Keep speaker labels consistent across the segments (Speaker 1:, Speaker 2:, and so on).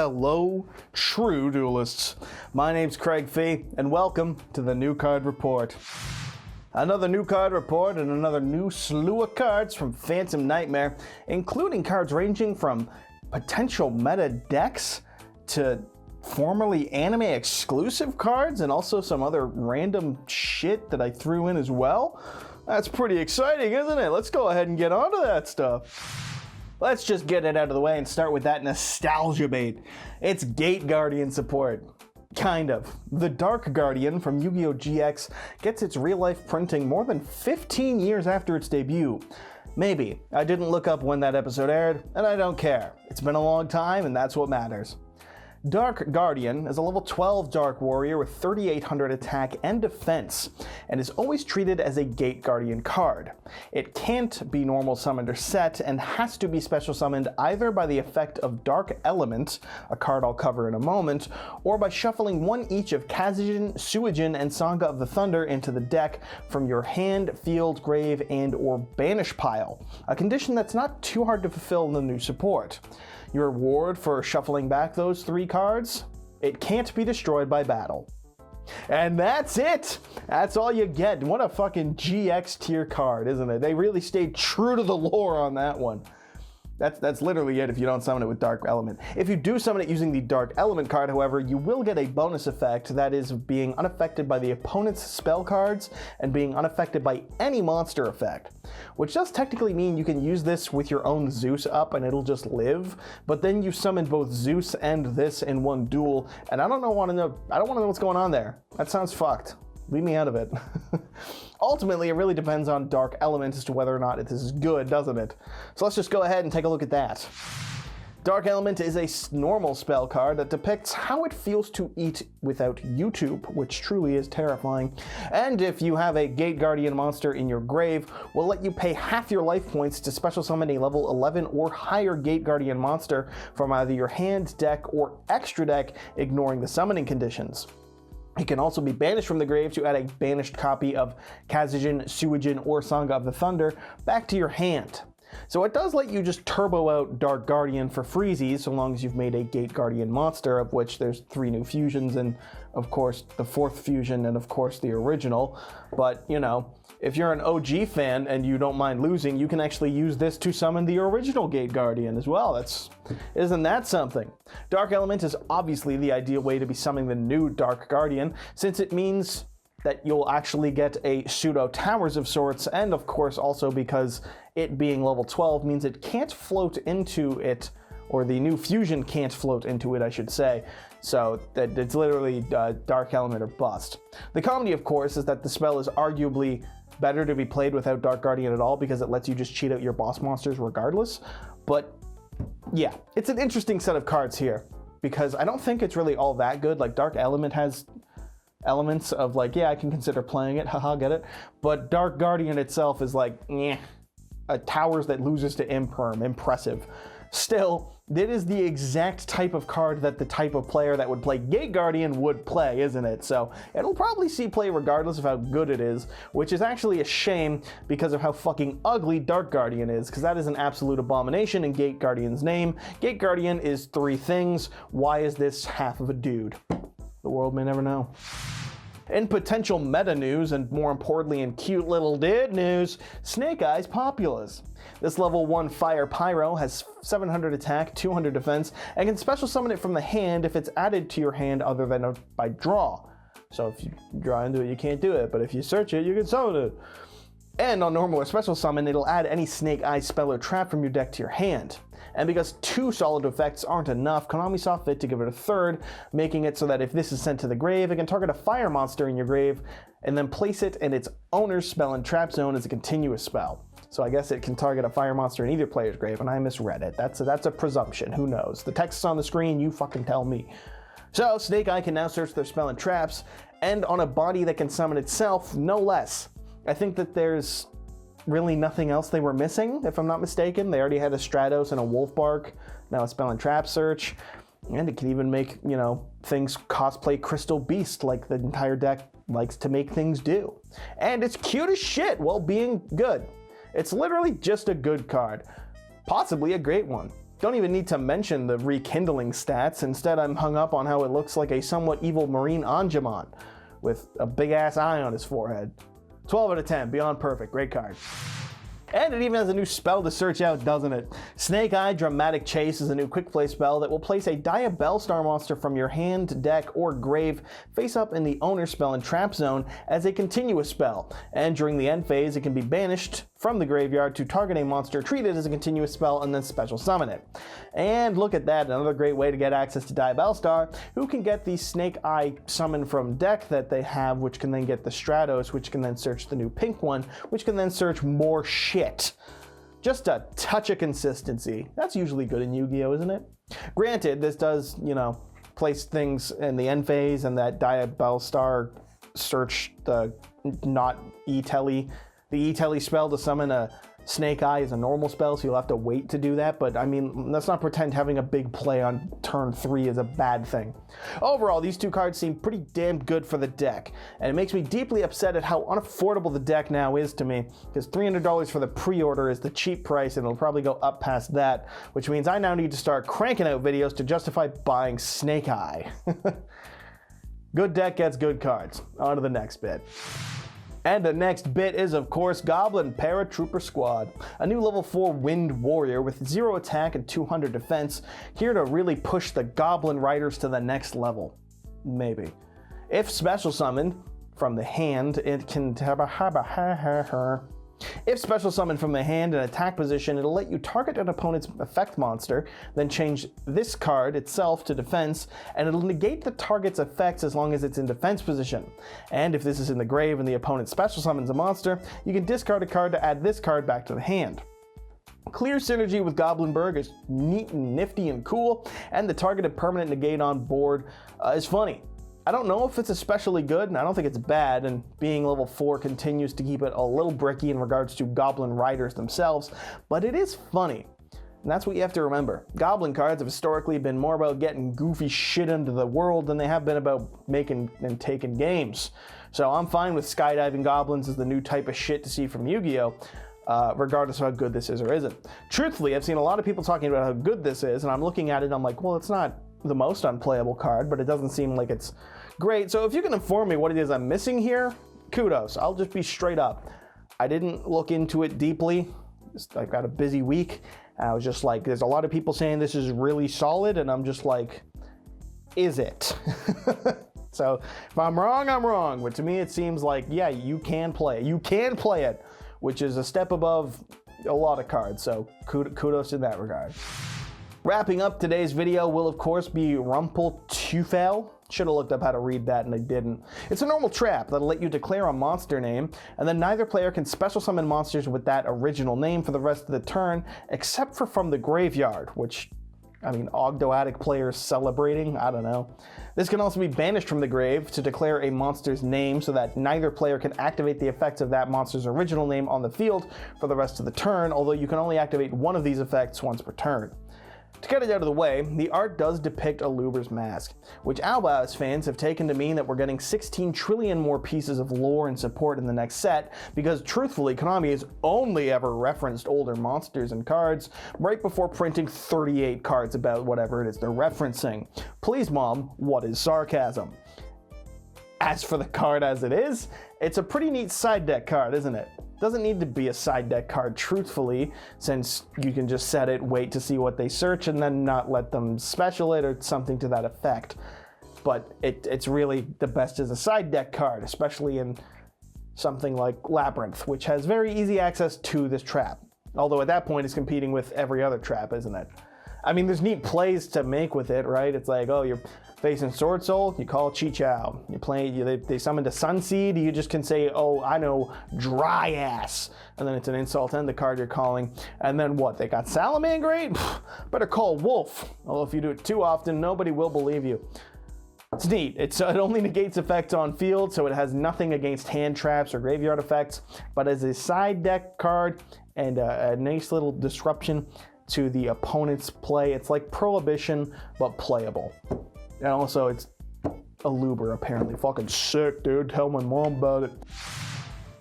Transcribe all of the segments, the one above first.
Speaker 1: Hello, true duelists. My name's Craig Fee, and welcome to the New Card Report. Another new card report and another new slew of cards from Phantom Nightmare, including cards ranging from potential meta decks to formerly anime exclusive cards and also some other random shit that I threw in as well. That's pretty exciting, isn't it? Let's go ahead and get onto that stuff. Let's just get it out of the way and start with that nostalgia bait. It's Gate Guardian support. Kind of. The Dark Guardian from Yu-Gi-Oh! GX gets its real-life printing more than 15 years after its debut. Maybe. I didn't look up when that episode aired, and I don't care. It's been a long time, and that's what matters. Dark Guardian is a level 12 Dark Warrior with 3,800 attack and defense, and is always treated as a Gate Guardian card. It can't be normal summoned or set, and has to be special summoned either by the effect of Dark Element, a card I'll cover in a moment, or by shuffling one each of Kazijin, Suijin, and Saga of the Thunder into the deck from your hand, field, grave, and or banish pile, a condition that's not too hard to fulfill in the new support. Your reward for shuffling back those three cards? It can't be destroyed by battle. And that's it! That's all you get. What a fucking GX tier card, isn't it? They really stayed true to the lore on that one. That's literally it if you don't summon it with Dark Element. If you do summon it using the Dark Element card, however, you will get a bonus effect, that is being unaffected by the opponent's spell cards and being unaffected by any monster effect. Which does technically mean you can use this with your own Zeus up and it'll just live, but then you summon both Zeus and this in one duel, and I don't want to know what's going on there. That sounds fucked. Leave me out of it. Ultimately, it really depends on Dark Element as to whether or not this is good, doesn't it? So let's just go ahead and take a look at that. Dark Element is a normal spell card that depicts how it feels to eat without YouTube, which truly is terrifying. And if you have a Gate Guardian monster in your grave, will let you pay half your life points to special summon a level 11 or higher Gate Guardian monster from either your hand, deck, or extra deck, ignoring the summoning conditions. It can also be banished from the grave to add a banished copy of Kazijin, Suijin, or Saga of the Thunder back to your hand. So it does let you just turbo out Dark Guardian for freezies so long as you've made a Gate Guardian monster, of which there's 3 new fusions and of course the 4th fusion and of course the original. But you know, if you're an OG fan and you don't mind losing, you can actually use this to summon the original Gate Guardian as well. Isn't that something? Dark Element is obviously the ideal way to be summoning the new Dark Guardian, since it means that you'll actually get a pseudo towers of sorts, and of course also because it being level 12 means it can't float into it, or the new fusion can't float into it, I should say. So that it's literally Dark Element or bust. The comedy, of course, is that the spell is arguably better to be played without Dark Guardian at all because it lets you just cheat out your boss monsters regardless. But yeah, it's an interesting set of cards here because I don't think it's really all that good. Like Dark Element has elements of like, yeah, I can consider playing it, haha, get it? But Dark Guardian itself is like, a towers that loses to Imperm, impressive. Still, it is the exact type of card that the type of player that would play Gate Guardian would play, isn't it? So it'll probably see play regardless of how good it is, which is actually a shame because of how fucking ugly Dark Guardian is, because that is an absolute abomination in Gate Guardian's name. Gate Guardian is 3 things. Why is this half of a dude? The world may never know. In potential meta news, and more importantly in cute little dude news, Snake Eyes Populace. This level 1 Fire Pyro has 700 attack, 200 defense, and can special summon it from the hand if it's added to your hand other than by draw. So if you draw into it, you can't do it, but if you search it, you can summon it. And on normal or special summon, it'll add any Snake Eyes spell or trap from your deck to your hand. And because 2 solid effects aren't enough, Konami saw fit to give it a 3rd, making it so that if this is sent to the grave, it can target a fire monster in your grave, and then place it in its owner's spell and trap zone as a continuous spell. So I guess it can target a fire monster in either player's grave, and I misread it. That's a presumption, who knows? The text is on the screen, you fucking tell me. So Snake Eye can now search their spell and traps, and on a body that can summon itself, no less. I think that there's really nothing else they were missing, if I'm not mistaken. They already had a Stratos and a Wolfbark, now a Spell and Trap Search, and it can even make, you know, things cosplay Crystal Beast like the entire deck likes to make things do. And it's cute as shit while being good. It's literally just a good card. Possibly a great one. Don't even need to mention the rekindling stats. Instead, I'm hung up on how it looks like a somewhat evil marine Angemon with a big-ass eye on his forehead. 12 out of 10, beyond perfect, great card. And it even has a new spell to search out, doesn't it? Snake Eye Dramatic Chase is a new quick play spell that will place a Diabellestar monster from your hand, deck, or grave face up in the owner spell and trap zone as a continuous spell. And during the end phase, it can be banished from the graveyard to target a monster treated as a continuous spell and then special summon it. And look at that, another great way to get access to Diabellestar, who can get the Snake Eye summon from deck that they have, which can then get the Stratos, which can then search the new pink one, which can then search more shit. Just a touch of consistency. That's usually good in Yu-Gi-Oh, isn't it? Granted, this does, place things in the end phase, and that Diabellestar search the not E-Tele. The E-Tele spell to summon a Snake Eye is a normal spell, so you'll have to wait to do that, but I mean, let's not pretend having a big play on turn 3 is a bad thing. Overall, these two cards seem pretty damn good for the deck, and it makes me deeply upset at how unaffordable the deck now is to me, because $300 for the pre-order is the cheap price, and it'll probably go up past that, which means I now need to start cranking out videos to justify buying Snake Eye. Good deck gets good cards. On to the next bit. And the next bit is, of course, Goblin Paratrooper Squad, a new level 4 Wind Warrior with 0 attack and 200 defense, here to really push the Goblin Riders to the next level. Maybe. If special summoned from the hand, it can... If special summoned from the hand in attack position, it'll let you target an opponent's effect monster, then change this card itself to defense, and it'll negate the target's effects as long as it's in defense position. And if this is in the grave and the opponent special summons a monster, you can discard a card to add this card back to the hand. Clear synergy with Goblinburg is neat and nifty and cool, and the targeted permanent negate on board is funny. I don't know if it's especially good, and I don't think it's bad, and being level 4 continues to keep it a little bricky in regards to Goblin Riders themselves, but it is funny. And that's what you have to remember. Goblin cards have historically been more about getting goofy shit into the world than they have been about making and taking games. So I'm fine with skydiving goblins as the new type of shit to see from Yu-Gi-Oh! Regardless of how good this is or isn't. Truthfully, I've seen a lot of people talking about how good this is, and I'm looking at it and I'm like, well, it's not the most unplayable card, but it doesn't seem like it's great. So if you can inform me what it is I'm missing here, kudos. I'll just be straight up. I didn't look into it deeply. I've got a busy week. I was just like, there's a lot of people saying this is really solid, and I'm just like, is it? So if I'm wrong, I'm wrong. But to me, it seems like, yeah, you can play it. You can play it, which is a step above a lot of cards. So kudos in that regard. Wrapping up today's video will, of course, be Rumpelteufel. Should have looked up how to read that and I didn't. It's a normal trap that'll let you declare a monster name, and then neither player can special summon monsters with that original name for the rest of the turn, except for from the graveyard, which, I mean, Ogdoadic players celebrating, I don't know. This can also be banished from the grave to declare a monster's name so that neither player can activate the effects of that monster's original name on the field for the rest of the turn, although you can only activate one of these effects once per turn. To get it out of the way, the art does depict a Luber's mask, which Owlbows fans have taken to mean that we're getting 16 trillion more pieces of lore and support in the next set, because truthfully, Konami has only ever referenced older monsters and cards right before printing 38 cards about whatever it is they're referencing. Please, Mom, what is sarcasm? As for the card as it is, it's a pretty neat side deck card, isn't it? Doesn't need to be a side deck card, truthfully, since you can just set it, wait to see what they search, and then not let them special it or something to that effect. But it's really the best as a side deck card, especially in something like Labyrinth, which has very easy access to this trap. Although at that point it's competing with every other trap, isn't it? I mean, there's neat plays to make with it, right? It's like, oh, you're facing Sword Soul, you call Chi-Chow. You play, they summoned a Sunseed, you just can say, oh, I know, Dry Ass. And then it's an insult and the card you're calling. And then what, they got Salamangreat? Better call Wolf. Although if you do it too often, nobody will believe you. It's neat. It only negates effects on field, so it has nothing against hand traps or graveyard effects. But as a side deck card and a nice little disruption to the opponent's play, it's like Prohibition, but playable. And also, it's a Luber, apparently. Fucking sick, dude. Tell my mom about it.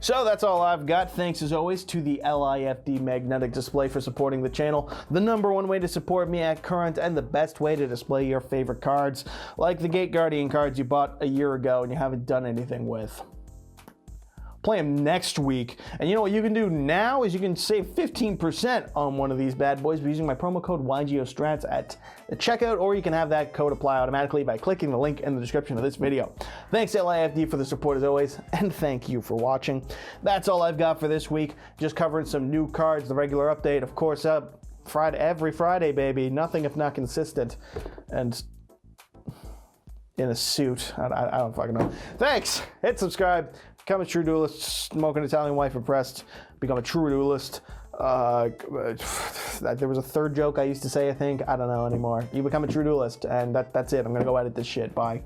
Speaker 1: So that's all I've got. Thanks as always to the LIFD Magnetic Display for supporting the channel. The #1 way to support me at current and the best way to display your favorite cards, like the Gate Guardian cards you bought a year ago and you haven't done anything with. Play them next week. And you know what you can do now is you can save 15% on one of these bad boys by using my promo code YGOSTRATS at the checkout, or you can have that code apply automatically by clicking the link in the description of this video. Thanks LIFD for the support as always, and thank you for watching. That's all I've got for this week. Just covering some new cards, the regular update, of course, up Friday, every Friday, baby. Nothing if not consistent. And in a suit. I don't fucking know. Thanks. Hit subscribe. Become a true duelist. Smoke an Italian wife impressed. Become a true duelist. There was a third joke I used to say, I think. I don't know anymore. You become a true duelist, and that's it. I'm gonna go edit this shit. Bye.